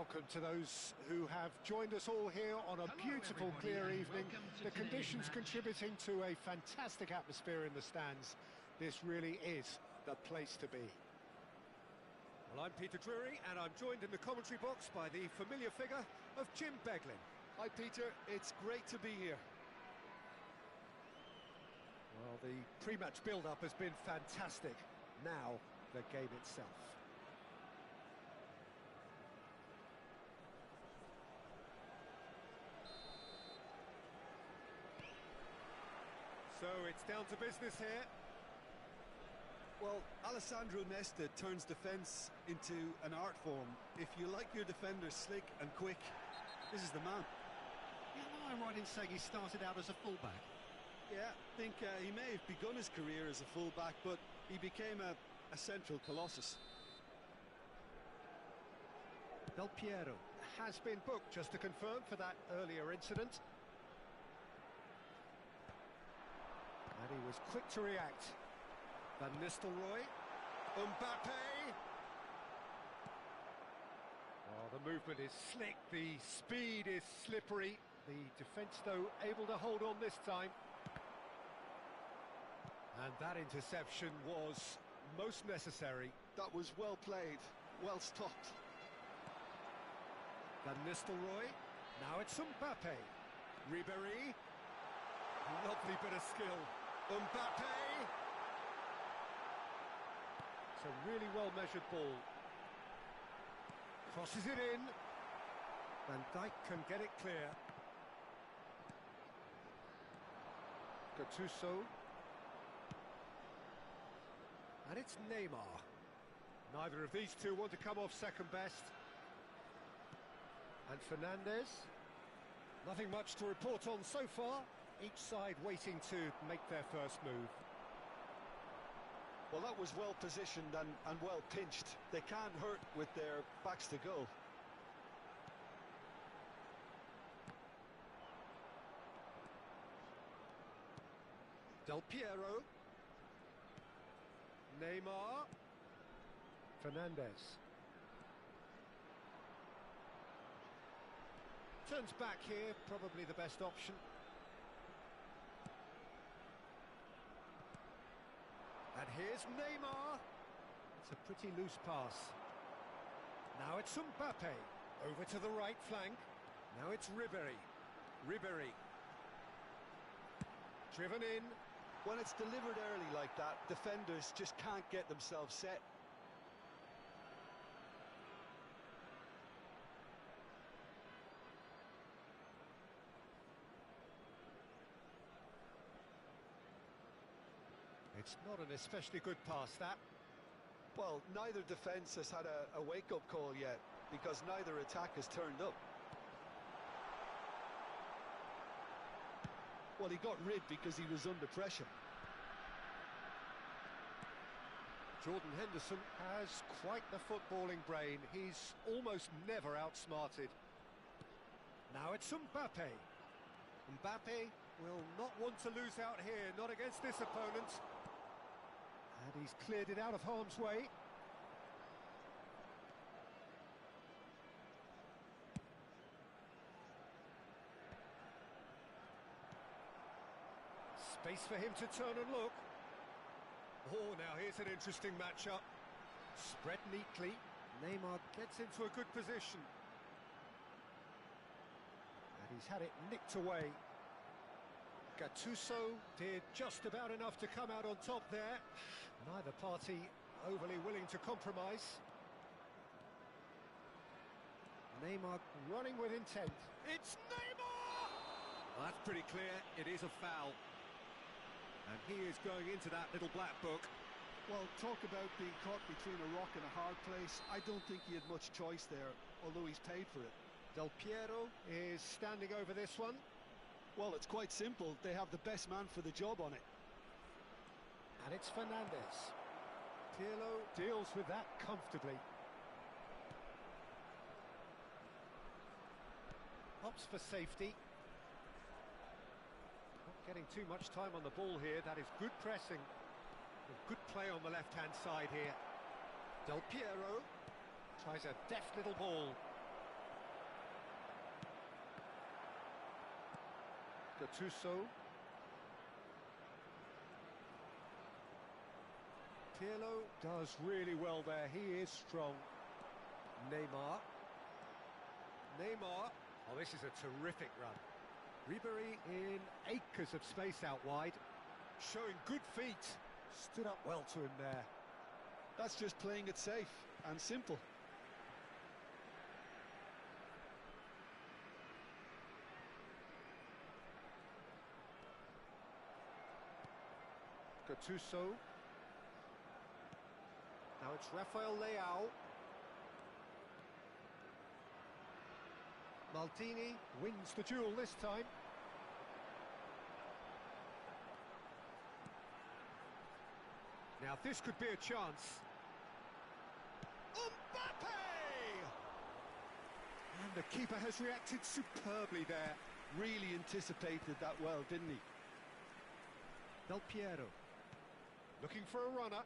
Welcome to those who have joined us all here on a beautiful, clear evening. The conditions contributing to a fantastic atmosphere in the stands. This really is the place to be. Well, I'm Peter Drury, and I'm joined in the commentary box by the familiar figure of Jim Beglin. Hi Peter, it's great to be here. Well, the pre-match build-up has been fantastic. Now, the game itself. So it's down to business here. Well, Alessandro Nesta turns defence into an art form. If you like your defenders slick and quick, this is the man. Am I right in saying he started out as a fullback? Yeah, I think he may have begun his career as a fullback, but he became a central colossus. Del Piero has been booked, just to confirm, for that earlier incident. And he was quick to react. Van Nistelrooy. Mbappe. Oh, the movement is slick, the speed is slippery. The defence, though, able to hold on this time. And that interception was most necessary. That was well played, well stopped. Van Nistelrooy. Now it's Mbappe. Ribéry. Lovely bit of skill. Mbappe! It's a really well-measured ball. Crosses it in. Van Dijk can get it clear. Gattuso. And it's Neymar. Neither of these two want to come off second best. And Fernandes. Nothing much to report on so far. Each side waiting to make their first move. Well, that was well positioned and well pinched. They can't hurt with their backs to goal. Del Piero. Neymar. Fernandes. Turns back here, probably the best option. And here's Neymar. It's a pretty loose pass. Now it's Mbappe. Over to the right flank. Now it's Ribéry. Ribéry. Driven in. When it's delivered early like that, defenders just can't get themselves set. It's not an especially good pass, that. Well, neither defence has had a wake-up call yet, because neither attack has turned up. Well, he got rid because he was under pressure. Jordan Henderson has quite the footballing brain. He's almost never outsmarted. Now it's Mbappe. Mbappe will not want to lose out here, not against this opponent. And he's cleared it out of harm's way. Space for him to turn and look. Oh, now here's an interesting matchup. Spread neatly. Neymar gets into a good position. And he's had it nicked away. Gattuso did just about enough to come out on top there. Neither party overly willing to compromise. Neymar running with intent. It's Neymar! Well, that's pretty clear. It is a foul. And he is going into that little black book. Well, talk about being caught between a rock and a hard place. I don't think he had much choice there, although he's paid for it. Del Piero is standing over this one. Well, it's quite simple. They have the best man for the job on it. And it's Fernandes. Pirlo deals with that comfortably. Opts for safety. Not getting too much time on the ball here. That is good pressing. Good play on the left-hand side here. Del Piero tries a deft little ball. Gattuso. Pirlo does really well there. He is strong. Neymar. Neymar. Oh, this is a terrific run. Ribery in acres of space out wide. Showing good feet. Stood up well to him there. That's just playing it safe and simple. Gattuso. Now it's Rafael Leao. Maldini wins the duel this time. Now this could be a chance. Mbappe! And the keeper has reacted superbly there. Really anticipated that well, didn't he? Del Piero. Looking for a runner.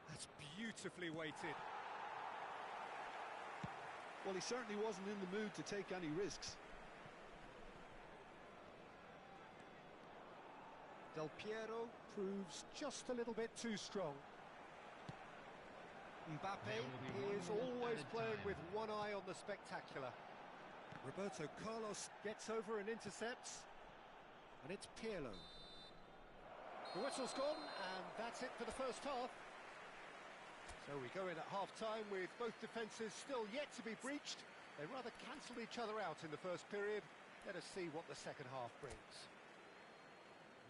That's beautifully weighted. Well, he certainly wasn't in the mood to take any risks. Del Piero proves just a little bit too strong. Mbappe is always playing with one eye on the spectacular. Roberto Carlos gets over and intercepts. And it's Pirlo. The whistle's gone, and that's it for the first half. So we go in at half-time with both defences still yet to be breached. They rather cancelled each other out in the first period. Let us see what the second half brings.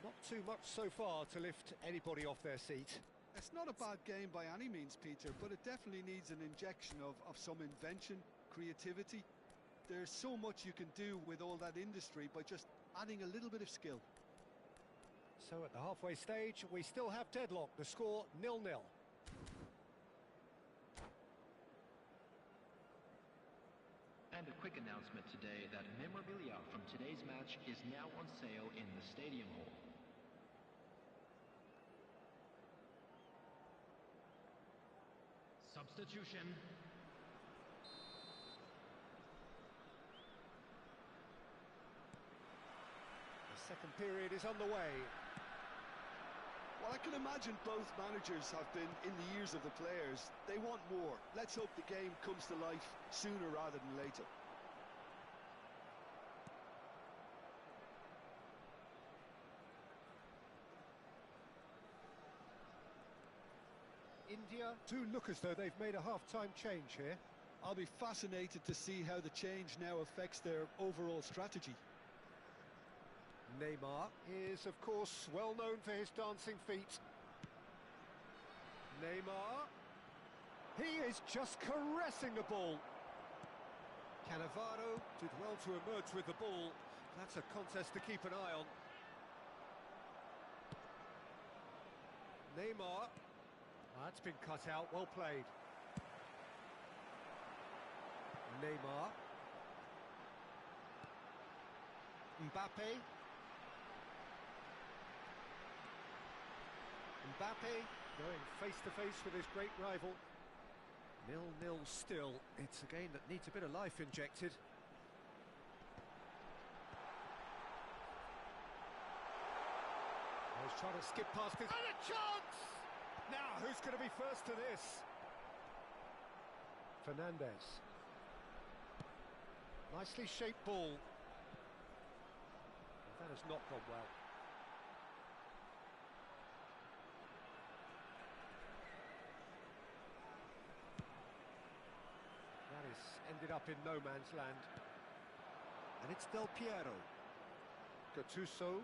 Not too much so far to lift anybody off their seat. It's not a bad game by any means, Peter, but it definitely needs an injection of some invention, creativity. There's so much you can do with all that industry by just adding a little bit of skill. So at the halfway stage, we still have deadlock. The score 0-0. And a quick announcement today that memorabilia from today's match is now on sale in the Stadium Hall. Substitution. The second period is underway. Well, I can imagine both managers have been in the ears of the players. They want more. Let's hope the game comes to life sooner rather than later. India do look as though they've made a half-time change here. I'll be fascinated to see how the change now affects their overall strategy. Neymar is, of course, well known for his dancing feet. Neymar. He is just caressing the ball. Cannavaro did well to emerge with the ball. That's a contest to keep an eye on. Neymar. That's been cut out, well played. Neymar. Mbappe. Mbappe going face-to-face with his great rival. 0-0 still. It's a game that needs a bit of life injected. He's trying to skip past this. And a chance! Now, who's going to be first to this? Fernandez. Nicely shaped ball. That has not gone well. That is ended up in no man's land. And it's Del Piero. Gattuso.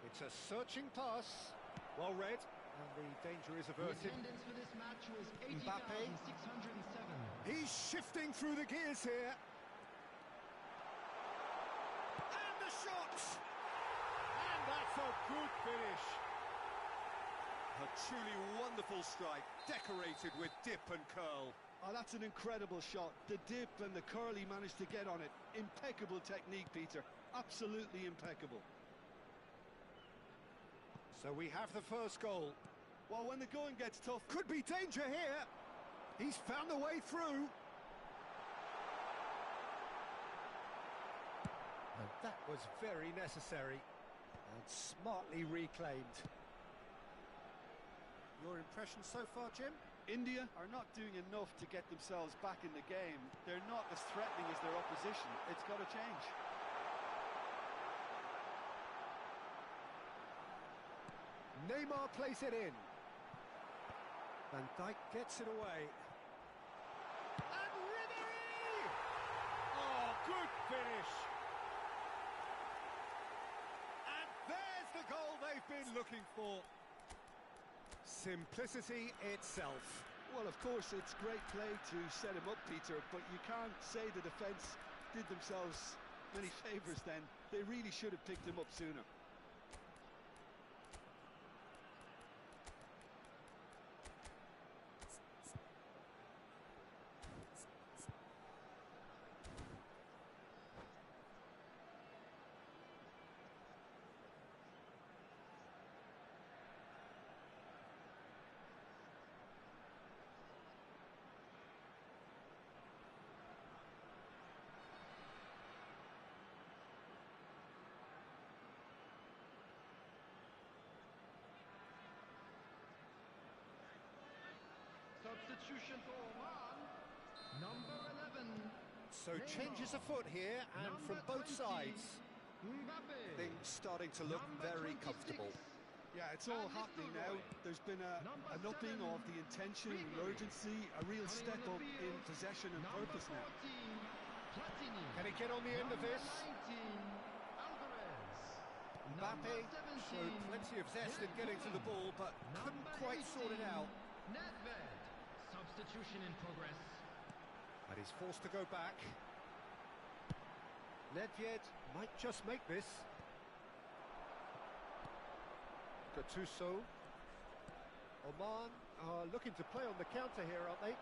It's a searching pass. Well read. And the danger is averted. The attendance for this match was Mbappe. 80,607. He's shifting through the gears here. And the shot! And that's a good finish. A truly wonderful strike, decorated with dip and curl. Oh, that's an incredible shot. The dip and the curl he managed to get on it. Impeccable technique, Peter. Absolutely impeccable. So we have the first goal. Well, when the going gets tough... Could be danger here. He's found a way through. And that was very necessary and smartly reclaimed. Your impression so far, Jim? India are not doing enough to get themselves back in the game. They're not as threatening as their opposition. It's got to change. Neymar plays it in. Van Dijk gets it away. And Ribéry! Oh, good finish. And there's the goal they've been looking for. Simplicity itself. Well, of course, it's great play to set him up, Peter, but you can't say the defence did themselves many favours then. They really should have picked him up sooner. Substitution for Oman, number 11. So changes afoot here, and from both sides, Mbappe. things starting to look very comfortable. Yeah, it's all happening now. There's been an upping of the intention and urgency, a real step up in possession and purpose now. Can he get on the end of this? Mbappe showed plenty of zest in getting to the ball, but couldn't quite sort it out. Nedved. Substitution in progress. And he's forced to go back. Nedved might just make this. Gattuso. Oman are looking to play on the counter here, aren't they?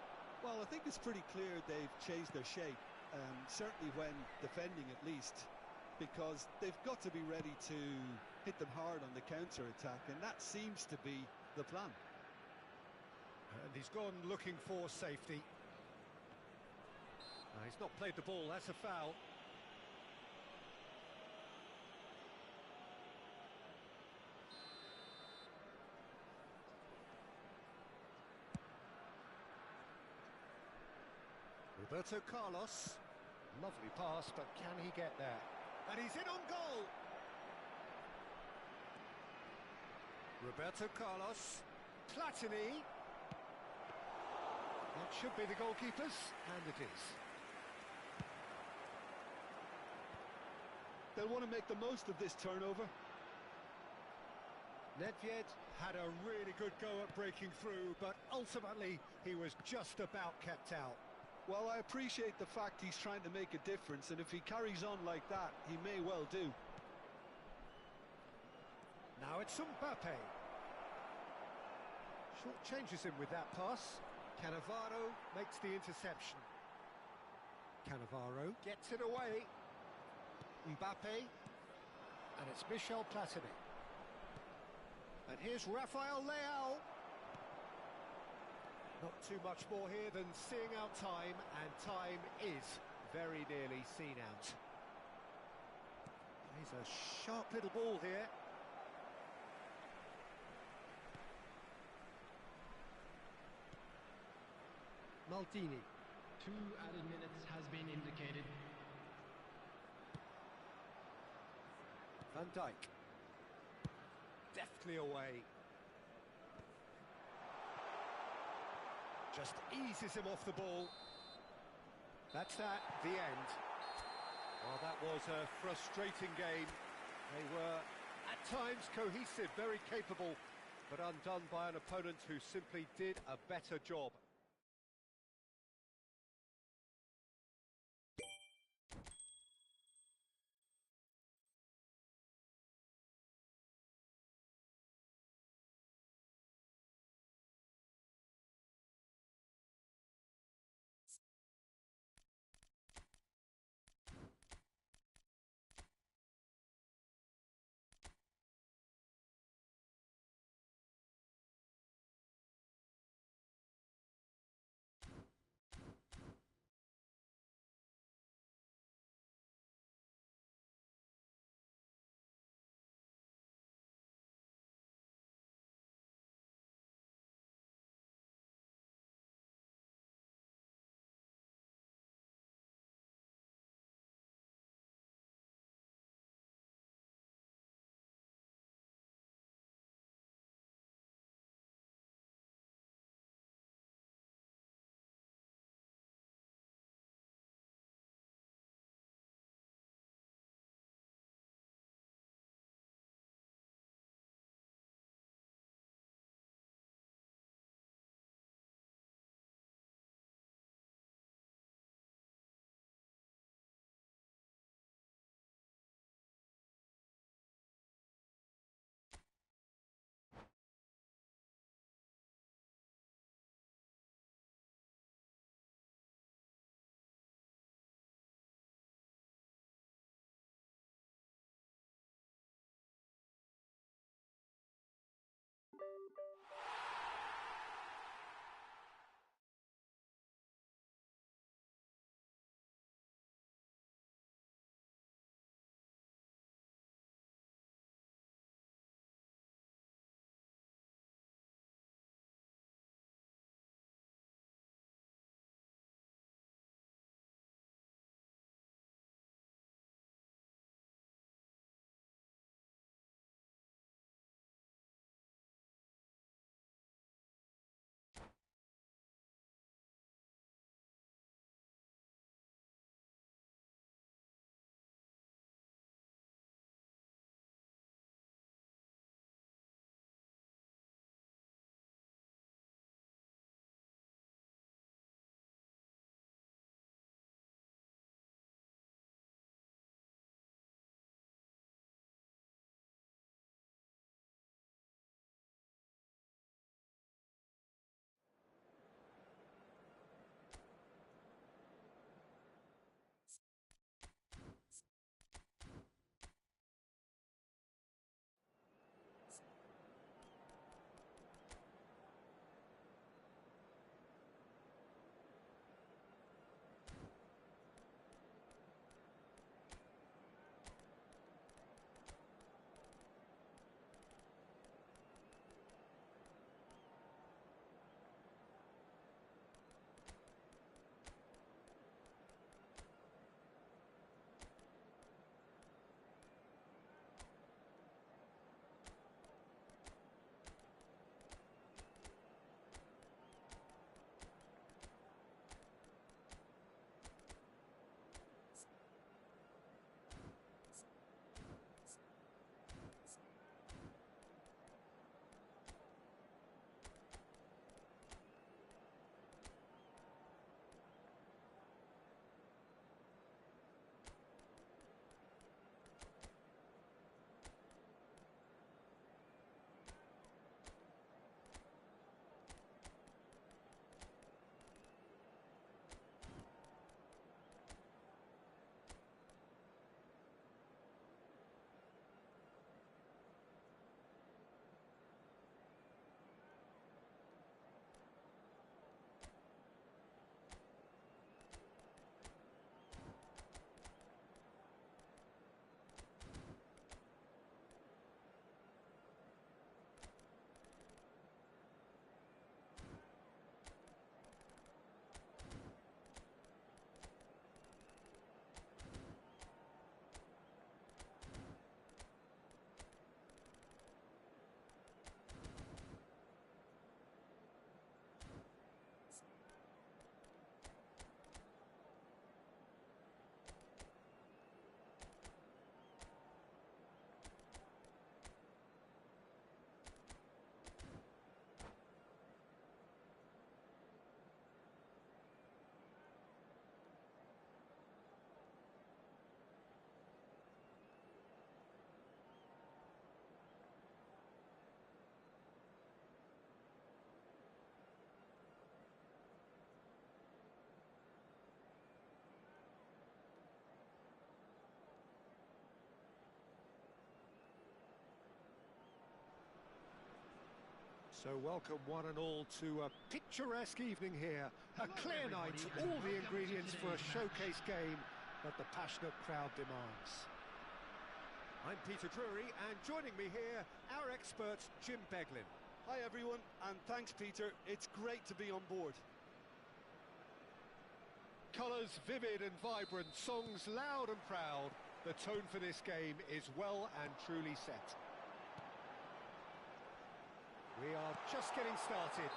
Well, I think it's pretty clear they've changed their shape, certainly when defending at least, because they've got to be ready to hit them hard on the counter-attack, and that seems to be the plan. And he's gone looking for safety. He's not played the ball, that's a foul. Roberto Carlos. Lovely pass, but can he get there? And he's in on goal! Roberto Carlos. Platini. That should be the goalkeepers, and it is. They'll want to make the most of this turnover. Nedved had a really good go at breaking through, but ultimately he was just about kept out. Well, I appreciate the fact he's trying to make a difference, and if he carries on like that, he may well do. Now it's Mbappe. Short changes him with that pass. Cannavaro makes the interception. Cannavaro gets it away. Mbappe. And it's Michel Platini. And here's Rafael Leao. Not too much more here than seeing out time, and time is very nearly seen out. He's a sharp little ball here. Maldini. 2 added minutes has been indicated. Van Dijk. Deftly away. Just eases him off the ball. That's that, the end. Well, that was a frustrating game. They were, at times, cohesive, very capable, but undone by an opponent who simply did a better job. So welcome one and all to a picturesque evening here. A clear night, all the ingredients for a showcase game that the passionate crowd demands. I'm Peter Drury, and joining me here, our expert Jim Beglin. Hi everyone, and thanks Peter, it's great to be on board. Colours vivid and vibrant, songs loud and proud. The tone for this game is well and truly set. We are just getting started.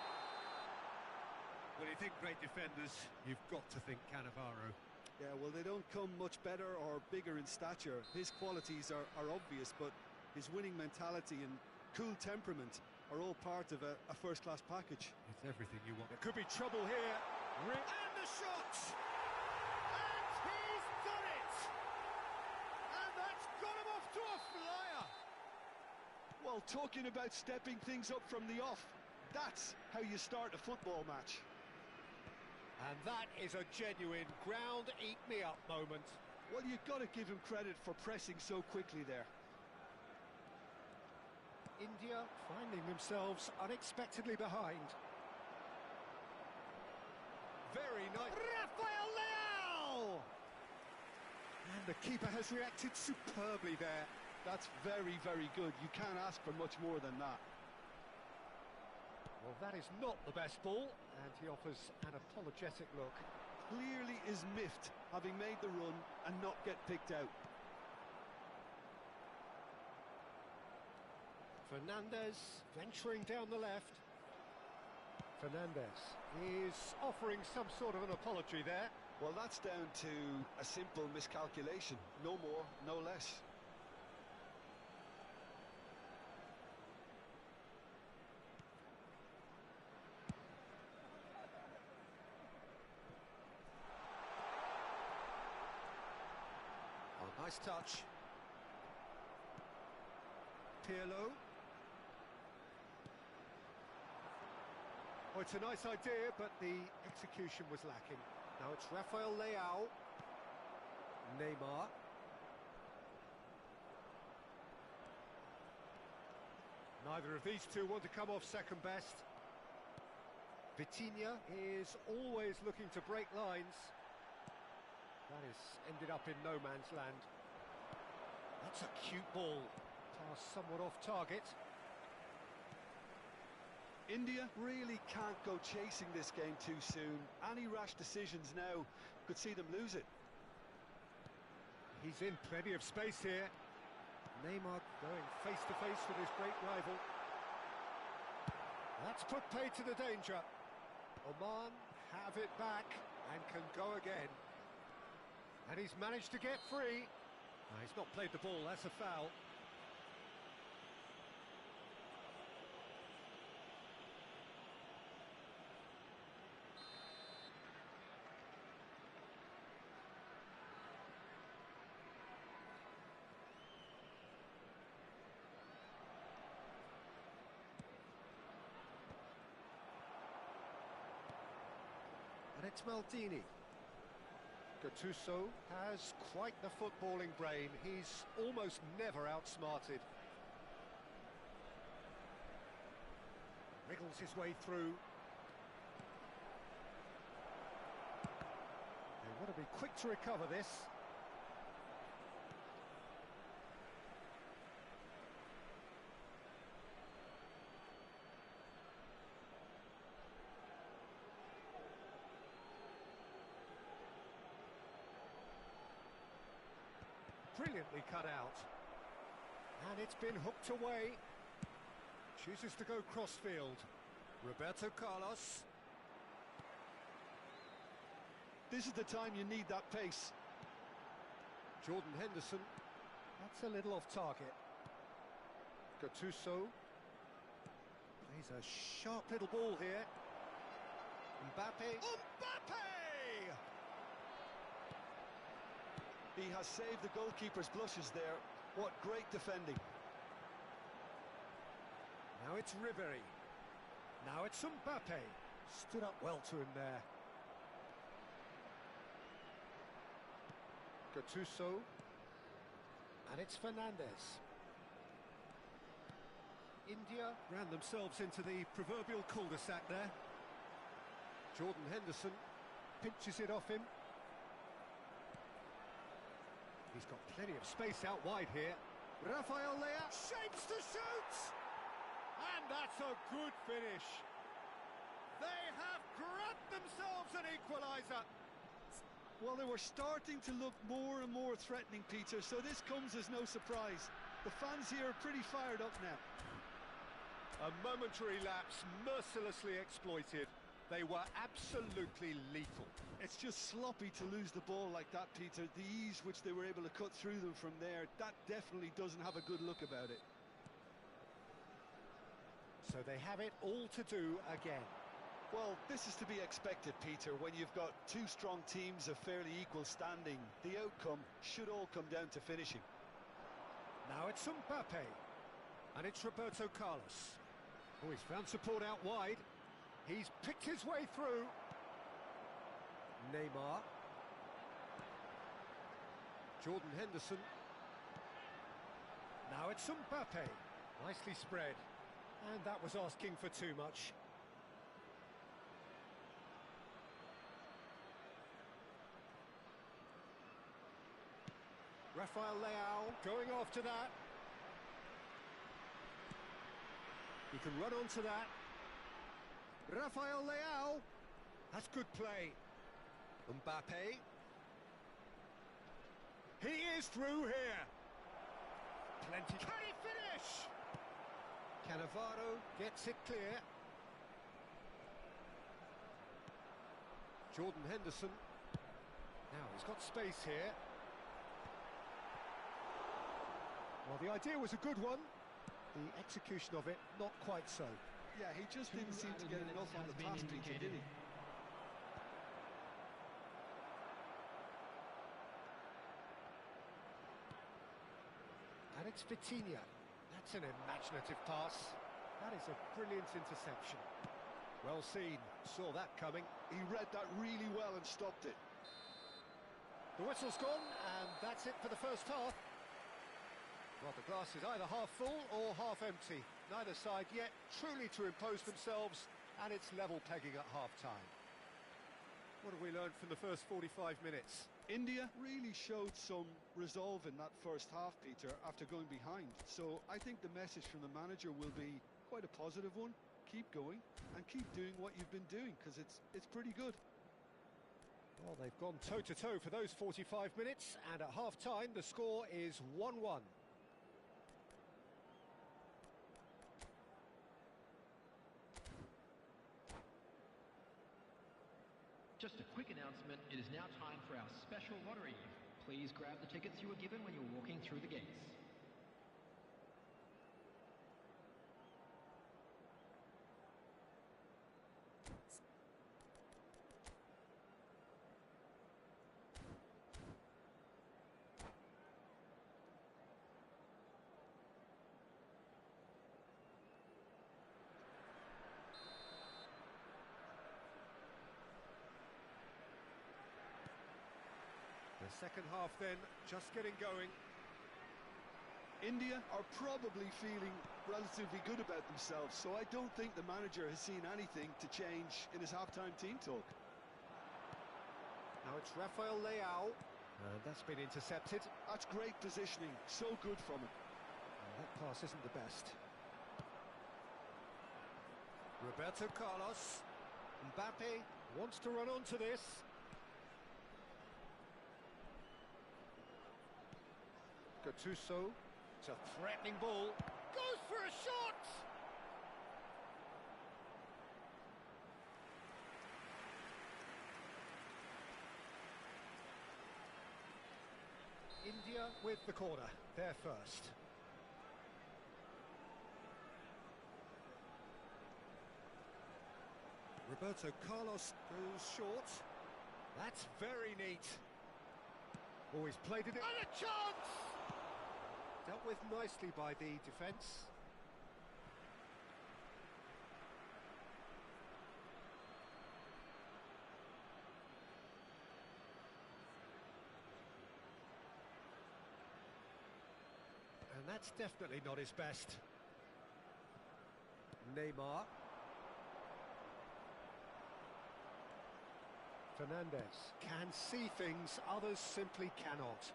When you think great defenders, you've got to think Cannavaro. Yeah, well, they don't come much better or bigger in stature. His qualities are obvious, but his winning mentality and cool temperament are all part of a first-class package. It's everything you want. There could be trouble here. And the shot! And he's done it! And that's got him off to a flyer! Well, talking about stepping things up from the off, that's how you start a football match. And that is a genuine ground-eat-me-up moment. Well, you've got to give him credit for pressing so quickly there. India finding themselves unexpectedly behind. Very nice. Rafael Leao! And the keeper has reacted superbly there. That's very, very good. You can't ask for much more than that. Well, that is not the best ball, and he offers an apologetic look. Clearly is miffed, having made the run and not get picked out. Fernandez venturing down the left. Fernandez is offering some sort of an apology there. Well, that's down to a simple miscalculation. No more, no less. Oh, nice touch. Pirlo. Oh, it's a nice idea, but the execution was lacking. Now it's Rafael Leao. Neymar. Neither of these two want to come off second best. Vitinha is always looking to break lines. That has ended up in no man's land. That's a cute ball. Pass somewhat off target. India really can't go chasing this game too soon. Any rash decisions now could see them lose it. He's in plenty of space here. Neymar going face-to-face with his great rival. That's put paid to the danger. Oman have it back and can go again. And he's managed to get free. No, he's not played the ball, that's a foul. And it's Maldini. Gattuso has quite the footballing brain. He's almost never outsmarted. Wriggles his way through. They want to be quick to recover this. Brilliantly cut out. And it's been hooked away. Chooses to go crossfield. Roberto Carlos. This is the time you need that pace. Jordan Henderson. That's a little off target. Gattuso. Plays a sharp little ball here. Mbappe. Mbappe! He has saved the goalkeeper's blushes there. What great defending. Now it's Ribery. Now it's Mbappe. Stood up well to him there. Gattuso. And it's Fernandez. India. Ran themselves into the proverbial cul-de-sac there. Jordan Henderson pinches it off him. He's got plenty of space out wide here. Rafael Leao shapes to shoot! And that's a good finish. They have grabbed themselves an equaliser. Well, they were starting to look more and more threatening, Peter, so this comes as no surprise. The fans here are pretty fired up now. A momentary lapse mercilessly exploited. They were absolutely lethal. It's just sloppy to lose the ball like that, Peter. The ease which they were able to cut through them from there, that definitely doesn't have a good look about it. So they have it all to do again. Well, this is to be expected, Peter. When you've got two strong teams of fairly equal standing, the outcome should all come down to finishing. Now it's Mbappe. And it's Roberto Carlos. Oh, he's found support out wide. He's picked his way through. Neymar. Jordan Henderson. Now it's Mbappe. Nicely spread. And that was asking for too much. Rafael Leao going after that. He can run onto that. Rafael Leao. That's good play. Mbappe. He is through here. Plenty. Can he finish? Cannavaro gets it clear. Jordan Henderson. Now he's got space here. Well, the idea was a good one. The execution of it, not quite so. Yeah, he just didn't seem to get enough on the pass, Peter, did he? And it's Vitinha. That's an imaginative pass. That is a brilliant interception. Well seen. Saw that coming. He read that really well and stopped it. The whistle's gone, and that's it for the first half. Well, the glass is either half full or half empty. Neither side yet truly to impose themselves, and it's level pegging at half-time. What have we learned from the first 45 minutes? India really showed some resolve in that first half, Peter, after going behind. So I think the message from the manager will be quite a positive one. Keep going and keep doing what you've been doing, because it's pretty good. Well, they've gone toe-to-toe for those 45 minutes, and at half-time the score is 1-1. Just a quick announcement, it is now time for our special lottery. Please grab the tickets you were given when you were walking through the gates. The second half then, just getting going. India are probably feeling relatively good about themselves, so I don't think the manager has seen anything to change in his half-time team talk. Now it's Rafael Leao, and that's been intercepted. That's great positioning, so good from him. That pass isn't the best. Roberto Carlos. Mbappe wants to run onto this. Gattuso. It's a threatening ball. Goes for a shot! India with the corner. They're first. Roberto Carlos goes short. That's very neat. Oh, he's played it. And a chance! Dealt with nicely by the defence. And that's definitely not his best. Neymar. Fernandes can see things others simply cannot.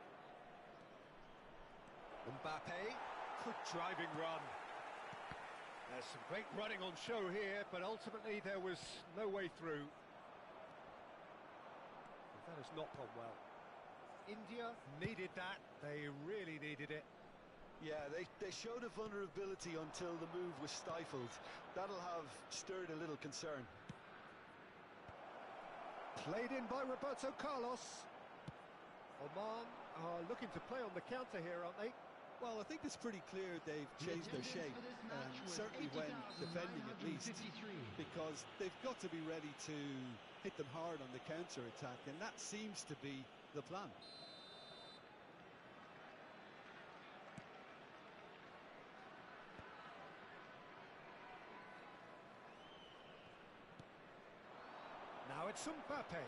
Mbappe, good driving run. There's some great running on show here, but ultimately there was no way through. That has not gone well. India needed that, they really needed it. Yeah, they showed a vulnerability until the move was stifled. That'll have stirred a little concern. Played in by Roberto Carlos. Oman are looking to play on the counter here, aren't they? Well, I think it's pretty clear they've changed their shape, certainly when defending at least, because they've got to be ready to hit them hard on the counter-attack, and that seems to be the plan. Now it's Mbappe,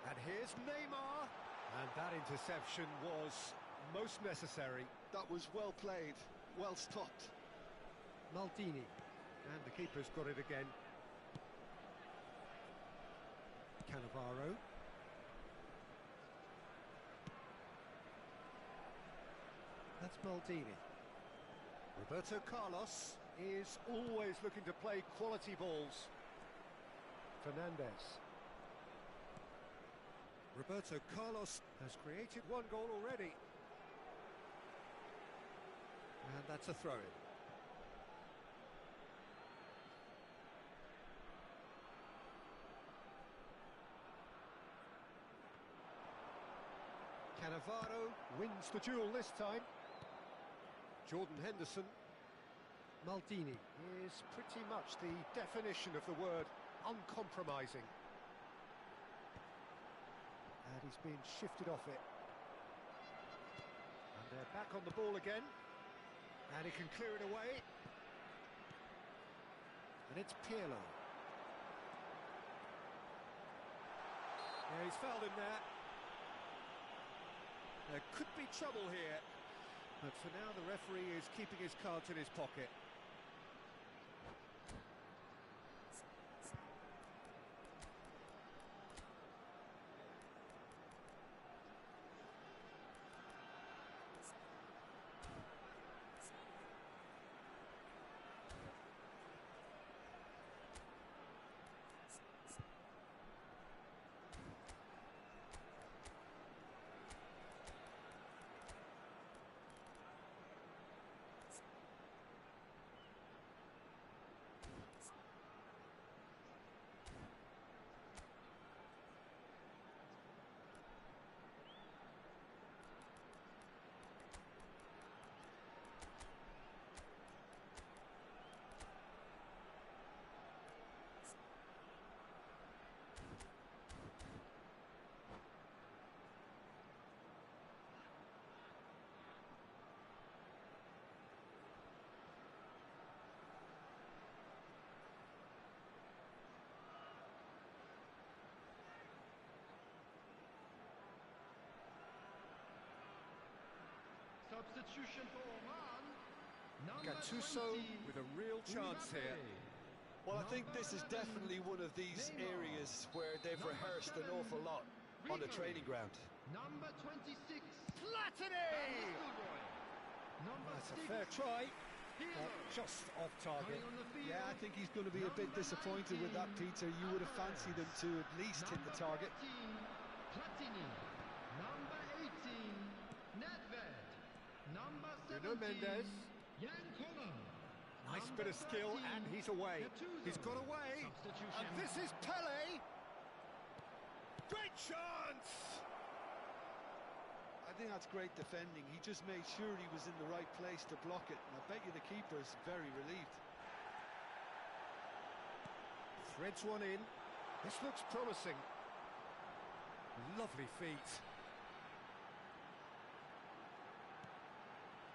and here's Neymar, and that interception was most necessary. That was well played, well stopped. Maldini, and the keeper's got it again. Cannavaro. That's Maldini. Roberto Carlos is always looking to play quality balls. Fernandes. Roberto Carlos has created one goal already. And that's a throw-in. Cannavaro wins the duel this time. Jordan Henderson. Maldini is pretty much the definition of the word uncompromising. And he's been shifted off it. And they're back on the ball again. And he can clear it away. And it's Pirlo. Yeah, he's fouled him there. There could be trouble here. But for now, the referee is keeping his cards in his pocket. Substitution for Oman. Gattuso with a real chance here. Well, I think this is definitely one of these areas where they've rehearsed an awful lot on the training ground. Number 26. Platini! That's a fair try. Just off target. Yeah, I think he's going to be a bit disappointed with that, Peter. You would have fancied him to at least hit the target. Platini. Number 18. Nedved. Number 17. Nuno Mendes. Yankola. Nice bit of skill, and he's away. He's got away. And this is Pele. Great chance! I think that's great defending. He just made sure he was in the right place to block it. And I bet you the keeper is very relieved. Threads one in. This looks promising. Lovely feet.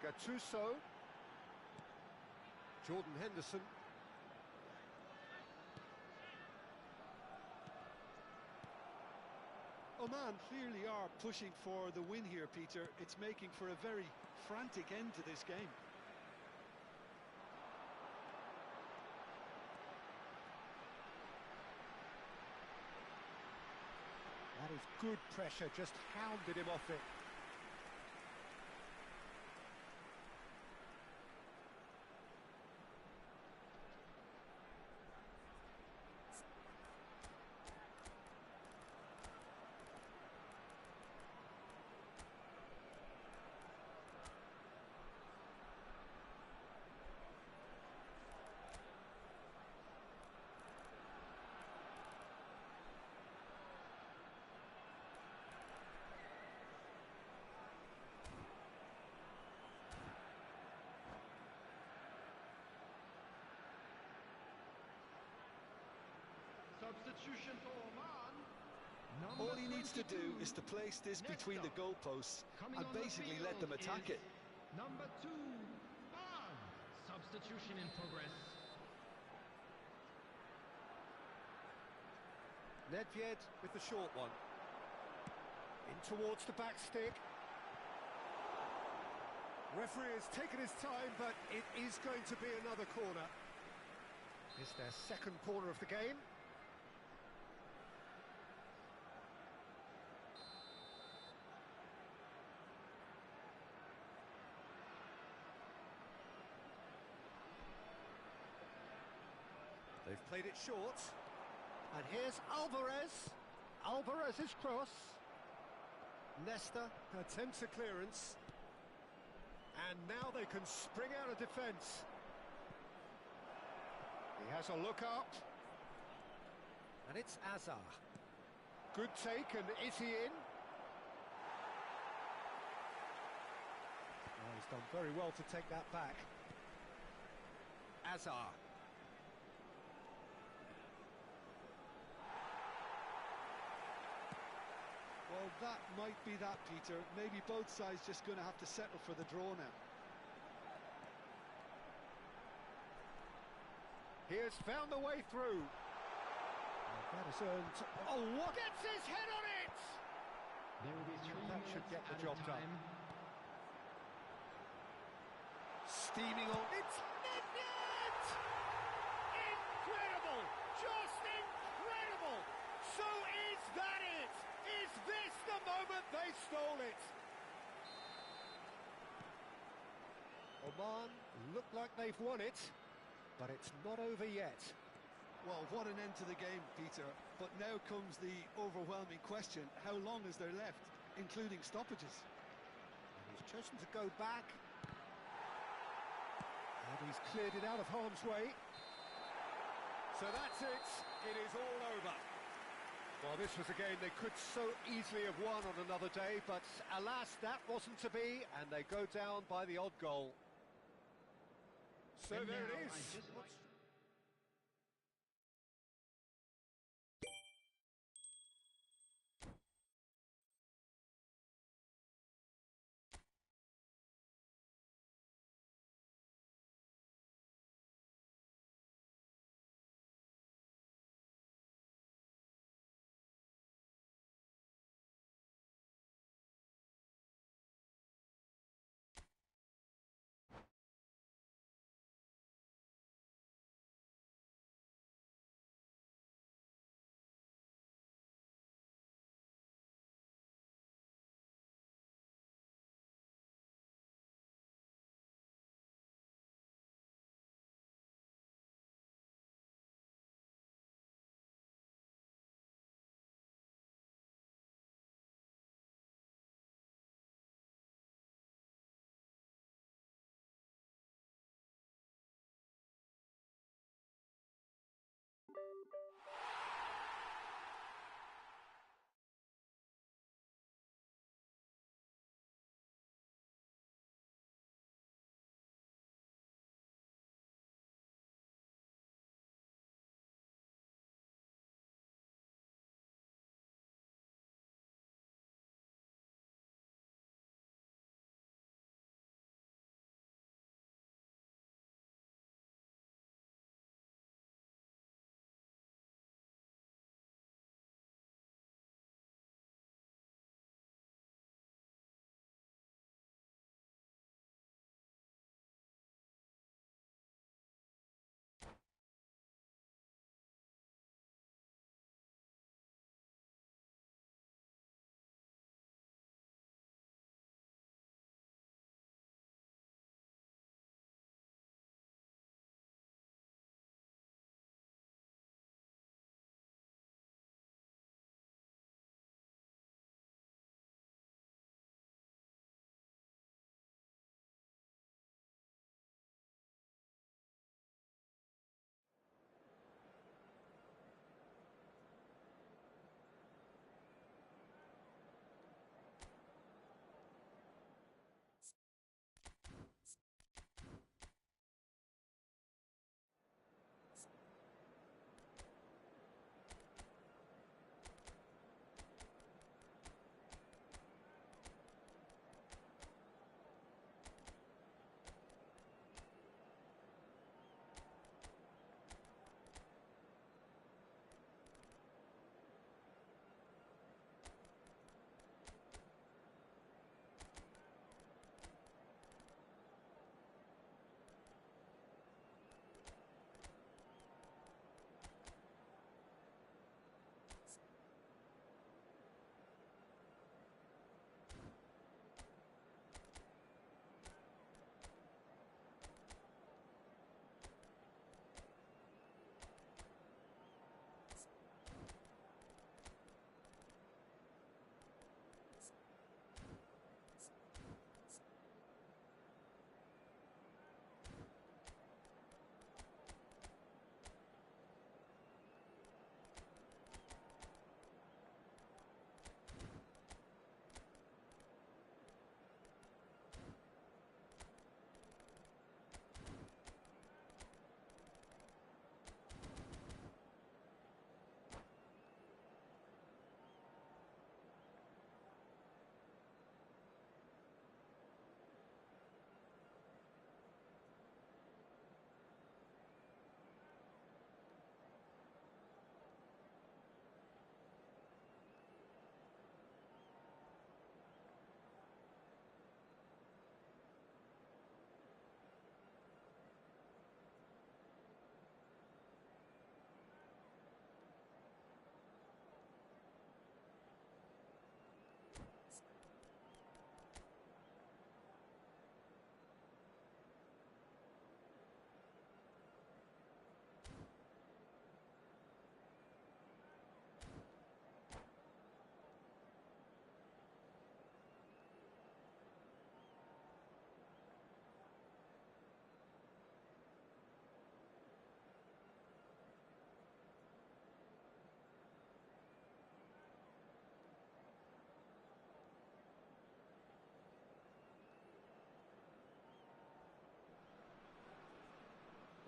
Gattuso. Jordan Henderson. Oman clearly are pushing for the win here, Peter. It's making for a very frantic end to this game. was good pressure, just hounded him off it. Substitution for Oman. All he needs to do is to place this between the goalposts and basically let them attack it. Number 2, Oman. Substitution in progress. Nedved with the short one. In towards the back stick. Referee has taken his time, but it is going to be another corner. It's their second corner of the game. They've played it short. And here's Alvarez. Alvarez's cross. Nesta attempts a clearance. And now they can spring out of defence. He has a look up. And it's Azar. Good take, and is he in? Oh, he's done very well to take that back. Azar. Well, that might be that, Peter. Maybe both sides just going to have to settle for the draw now. He has found the way through. And that has earned... Oh, what? Gets his head on it! There will be 3 That should get the job done. Steaming on. It's Nedved! Incredible! Just incredible! So is that it? Is this the moment they stole it? Oman look like they've won it, but it's not over yet. Well, what an end to the game, Peter. But now comes the overwhelming question. How long is there left, including stoppages? And he's chosen to go back. And he's cleared it out of harm's way. So that's it. It is all over. Well, this was a game they could so easily have won on another day, but alas, that wasn't to be, and they go down by the odd goal. So And there now it I is. just like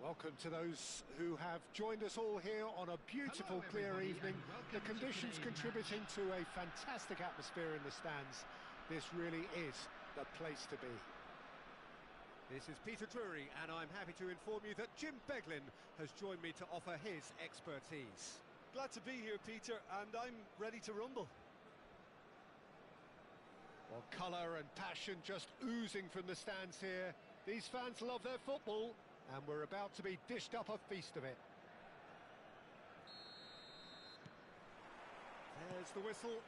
Welcome to those who have joined us all here on a beautiful, clear evening. The conditions contributing to a fantastic atmosphere in the stands. This really is the place to be. This is Peter Drury, and I'm happy to inform you that Jim Beglin has joined me to offer his expertise. Glad to be here, Peter, and I'm ready to rumble. Well, colour and passion just oozing from the stands here. These fans love their football, and we're about to be dished up a feast of it. There's the whistle.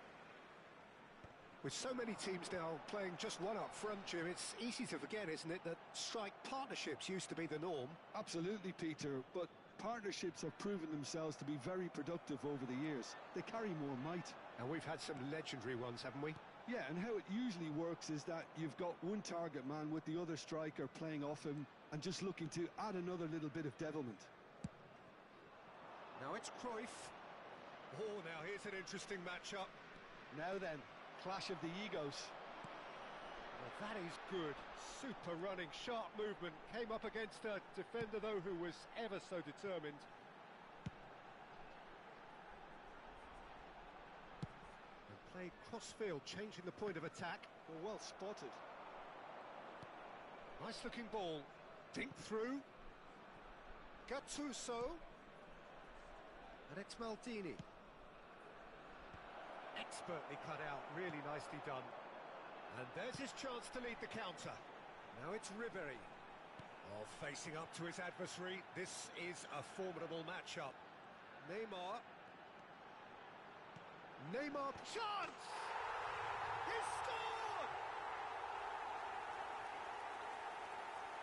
With so many teams now playing just one up front, Jim, it's easy to forget, isn't it, that strike partnerships used to be the norm? Absolutely, Peter, but partnerships have proven themselves to be very productive over the years. They carry more might. And we've had some legendary ones, haven't we? Yeah, and how it usually works is that you've got one target man with the other striker playing off him and just looking to add another little bit of devilment. Now it's Cruyff. Oh, now here's an interesting matchup. Now then, clash of the egos. Well, that is good. Super running, sharp movement. Came up against a defender, though, who was ever so determined. And played cross-field, changing the point of attack. Well spotted. Nice-looking ball. Dink through. Gattuso. And it's Maldini. Expertly cut out, really nicely done. And there's his chance to lead the counter. Now it's Ribéry. Oh, facing up to his adversary. This is a formidable matchup. Neymar. Neymar, chance! He scored!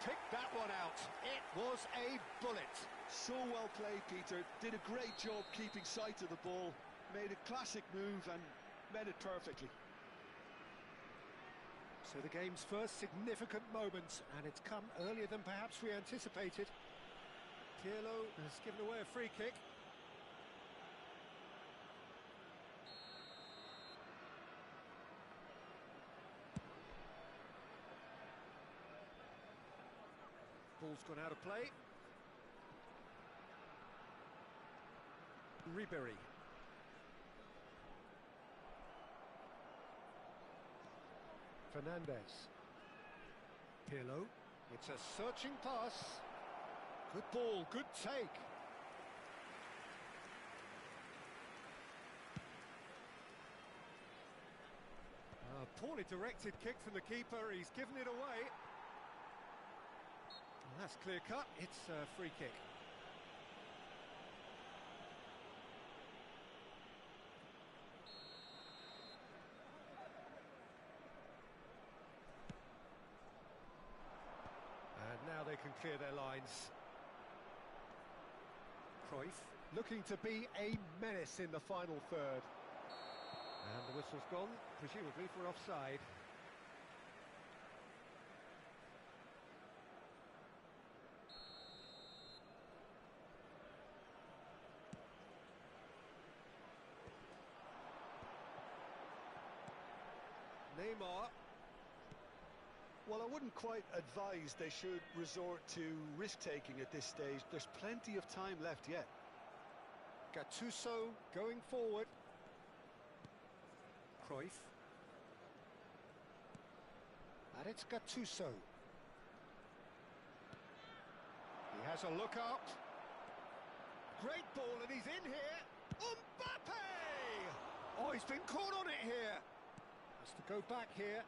Pick that one out. It was a bullet. So well played, Peter. Did a great job keeping sight of the ball. Made a classic move and met it perfectly. So the game's first significant moment, and it's come earlier than perhaps we anticipated. Pirlo has given away a free kick. Ball's gone out of play. Ribéry. Fernandez. Pirlo. It's a searching pass. Good ball, good take. Poorly directed kick from the keeper. He's given it away. Well, that's clear cut. It's a free kick. Now they can clear their lines. Cruyff Looking to be a menace in the final third. And the whistle's gone, presumably for offside. Neymar. Well, I wouldn't quite advise they should resort to risk-taking at this stage. There's plenty of time left yet. Gattuso going forward. Cruyff. And it's Gattuso. He has a look up. Great ball, and he's in here. Mbappe! Oh, he's been caught on it here. Has to go back here.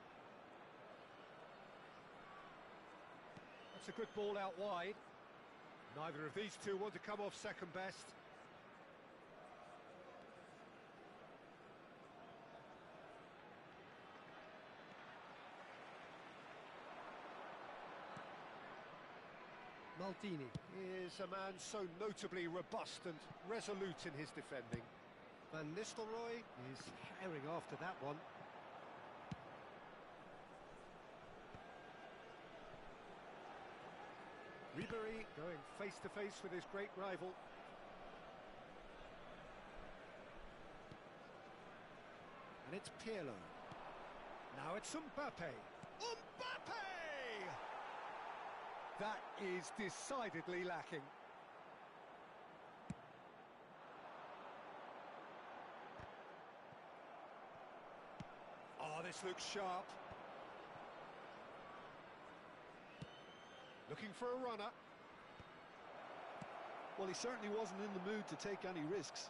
That's a good ball out wide. Neither of these two want to come off second best. Maldini is a man so notably robust and resolute in his defending. Van Nistelrooy is herring after that one. Ribéry going face to face with his great rival. And it's Pirlo. Now it's Mbappe. Mbappe! That is decidedly lacking. Oh, this looks sharp. Looking for a runner. Well, he certainly wasn't in the mood to take any risks.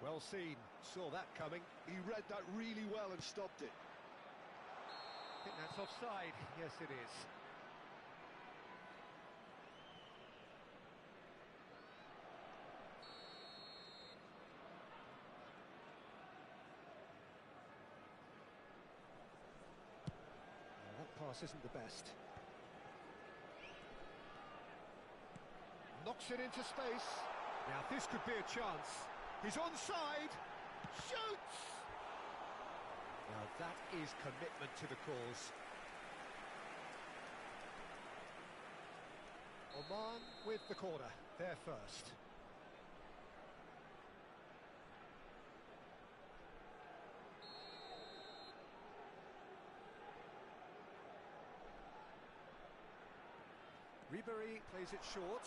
Well seen, saw that coming. He read that really well and stopped it. I think that's offside. Yes, it is. Well, that pass isn't the best. Knocks it into space. Now this could be a chance. He's onside. Shoots! Now that is commitment to the cause. Oman with the corner. They're first. Ribéry plays it short.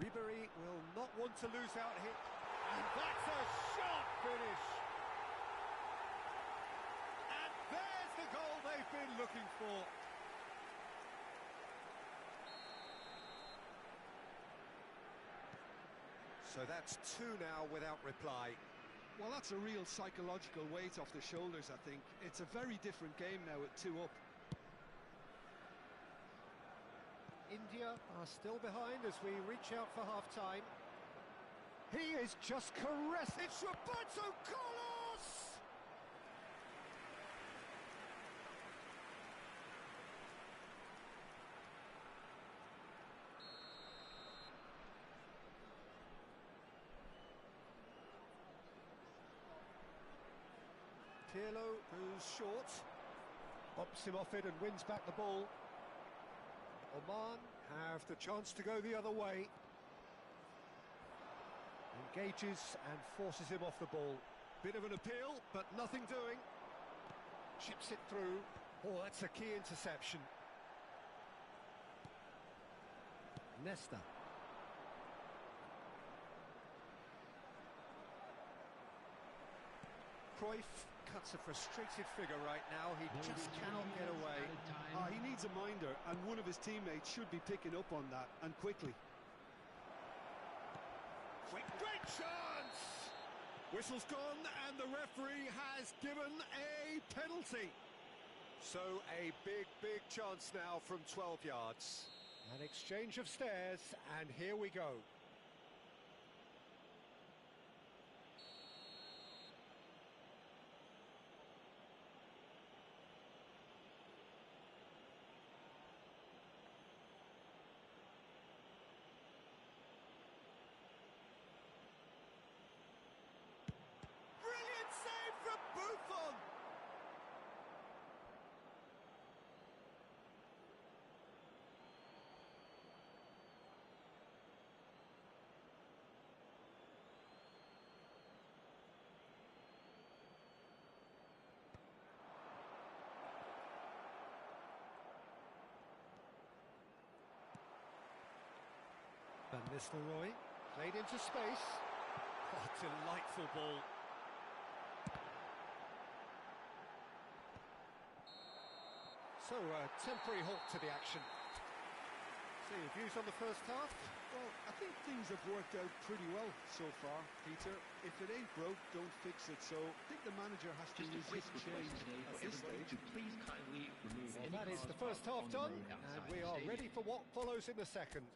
Ribéry will not want to lose out here. And that's a sharp finish. And there's the goal they've been looking for. So that's two now without reply. Well, that's a real psychological weight off the shoulders, I think. It's a very different game now at 2 up. India are still behind as we reach out for half-time. He is just caressed. It's Roberto Carlos! Pirlo goes short. Bops him off it and wins back the ball. Oman have the chance to go the other way. Engages and forces him off the ball. Bit of an appeal, but nothing doing. Chips it through. Oh, that's a key interception. Nesta. Cruyff cuts a frustrated figure right now. He just cannot get away. He needs a minder, and one of his teammates should be picking up on that, and quickly. Great chance! Whistle's gone, and the referee has given a penalty. So a big chance now from 12 yards. An exchange of stares, and here we go. Save from Buffon! Van Nistelrooy played into space. Oh, delightful ball. So, temporary halt to the action. So, your views on the first half? Well, I think things have worked out pretty well so far, Peter. If it ain't broke, don't fix it. So, I think the manager has to Just a quick resist request change today at for this everybody stage. to please kindly remove Well, any that is cars the first half parked on the done, road and outside we the are stadium. ready for what follows in the second.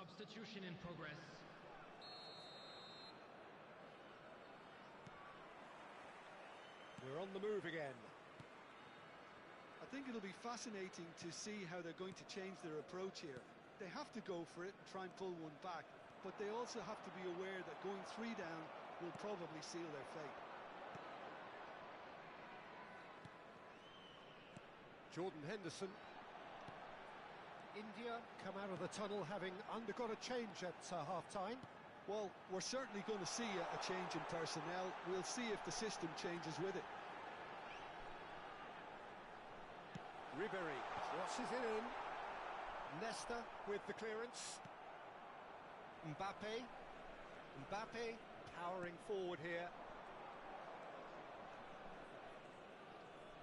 Substitution in progress. We're on the move again. I think it'll be fascinating to see how they're going to change their approach here. They have to go for it and try and pull one back, but they also have to be aware that going 3 down will probably seal their fate. Jordan Henderson. India come out of the tunnel having undergone a change at half-time. Well, we're certainly going to see a change in personnel. We'll see if the system changes with it. Ribery crosses it in. Nesta with the clearance. Mbappe. Mbappe powering forward here.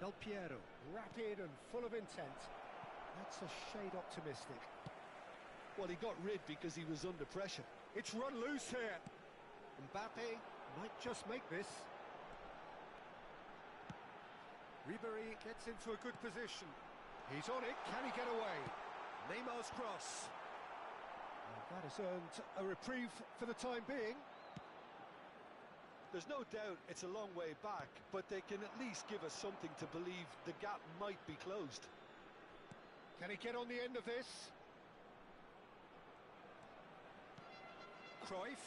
Del Piero, rapid and full of intent. That's a shade optimistic. Well, he got rid because he was under pressure. It's run loose here. Mbappe might just make this. Ribery gets into a good position. He's on it. Can he get away? Neymar's cross. And that has earned a reprieve for the time being. There's no doubt it's a long way back, but they can at least give us something to believe the gap might be closed. Can he get on the end of this? Cruyff.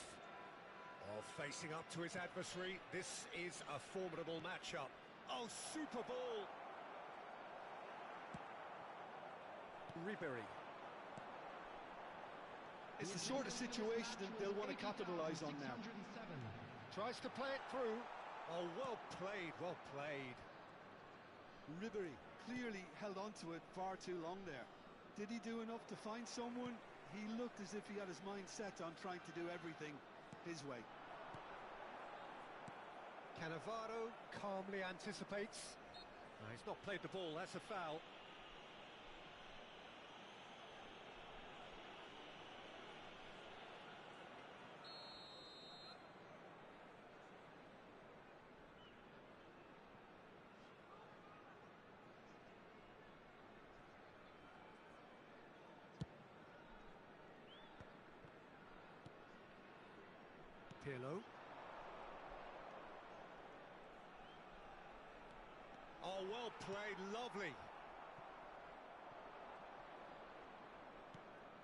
Oh, facing up to his adversary. This is a formidable matchup. Oh, super ball. Ribery. It's the sort of situation they'll want to capitalise on now. Tries to play it through. Oh, well played, well played. Ribery clearly held on to it far too long there. Did he do enough to find someone? He looked as if he had his mind set on trying to do everything his way. Cannavaro calmly anticipates. No, he's not played the ball, that's a foul. Pirlo. Oh, well played, lovely.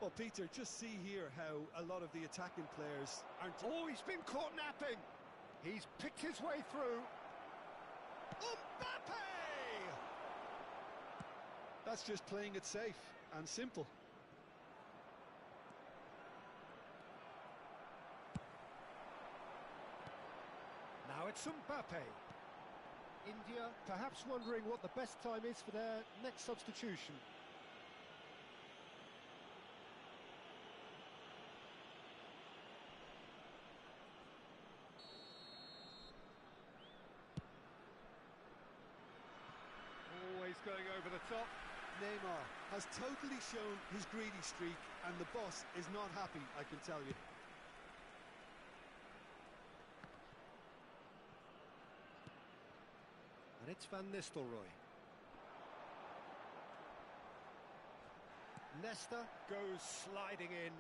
Well, Peter, just see here how a lot of the attacking players aren't... Oh, he's been caught napping. He's picked his way through. Mbappe! That's just playing it safe and simple. Now it's Mbappe. India perhaps wondering what the best time is for their next substitution. Always going over the top. Neymar has totally shown his greedy streak, and the boss is not happy, I can tell you. And it's Van Nistelrooy. Nesta Goes sliding in.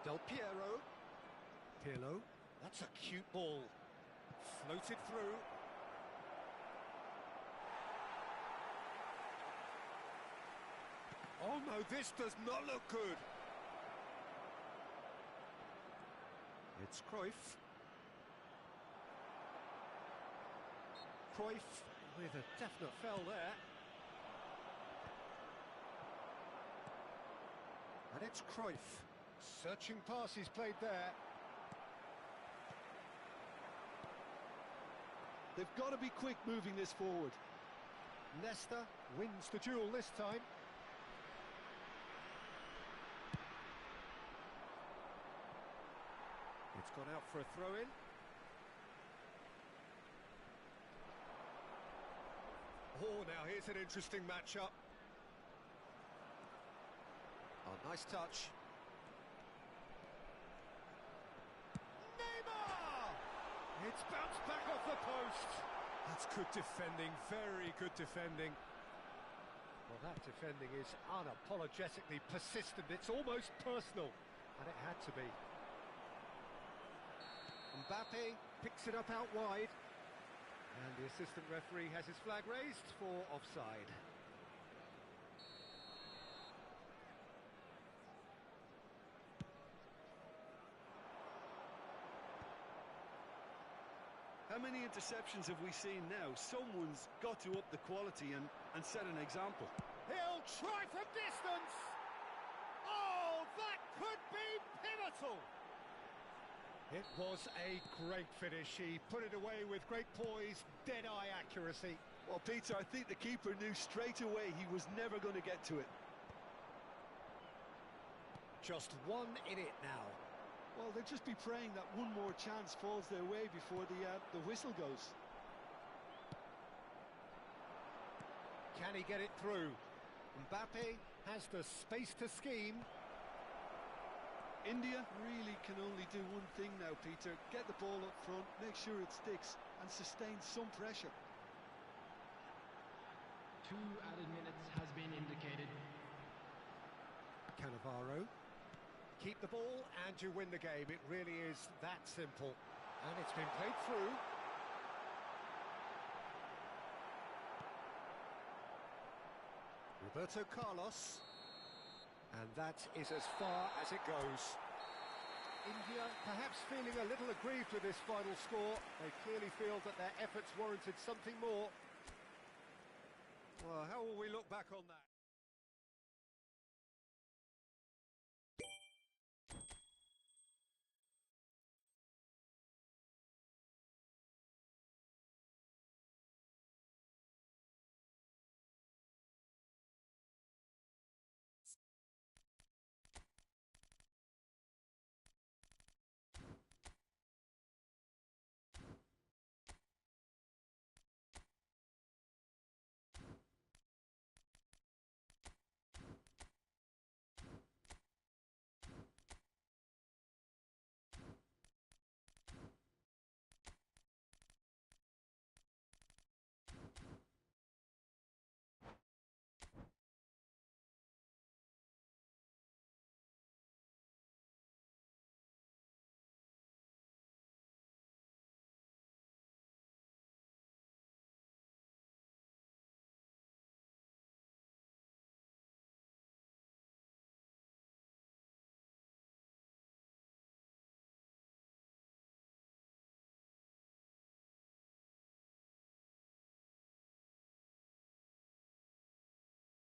Del Piero. Pirlo. That's a cute ball. Floated through. Oh no, this does not look good. It's Cruyff. Cruyff with a definite foul there. And it's Cruyff. Searching pass he's played there. They've got to be quick moving this forward. Nesta wins the duel this time. It's gone out for a throw-in. Oh, now here's an interesting matchup. Oh, nice touch. Neymar! It's bounced back off the post. That's good defending, very good defending. Well, that defending is unapologetically persistent. It's almost personal, and it had to be. Mbappe picks it up out wide. And the assistant referee has his flag raised for offside. How many interceptions have we seen now? Someone's got to up the quality and set an example. He'll try from distance! Oh, that could be pivotal! It was a great finish. He put it away with great poise, dead-eye accuracy. Well, Peter, I think the keeper knew straight away he was never going to get to it. Just one in it now. Well, they'll just be praying that one more chance falls their way before the whistle goes. Can he get it through? Mbappe has the space to scheme. India really can only do one thing now, Peter. Get the ball up front, make sure it sticks, and sustain some pressure. 2 added minutes has been indicated. Cannavaro. Keep the ball and you win the game. It really is that simple. And it's been played through. Roberto Carlos. And that is as far as it goes. India perhaps feeling a little aggrieved with this final score. They clearly feel that their efforts warranted something more. Well, how will we look back on that?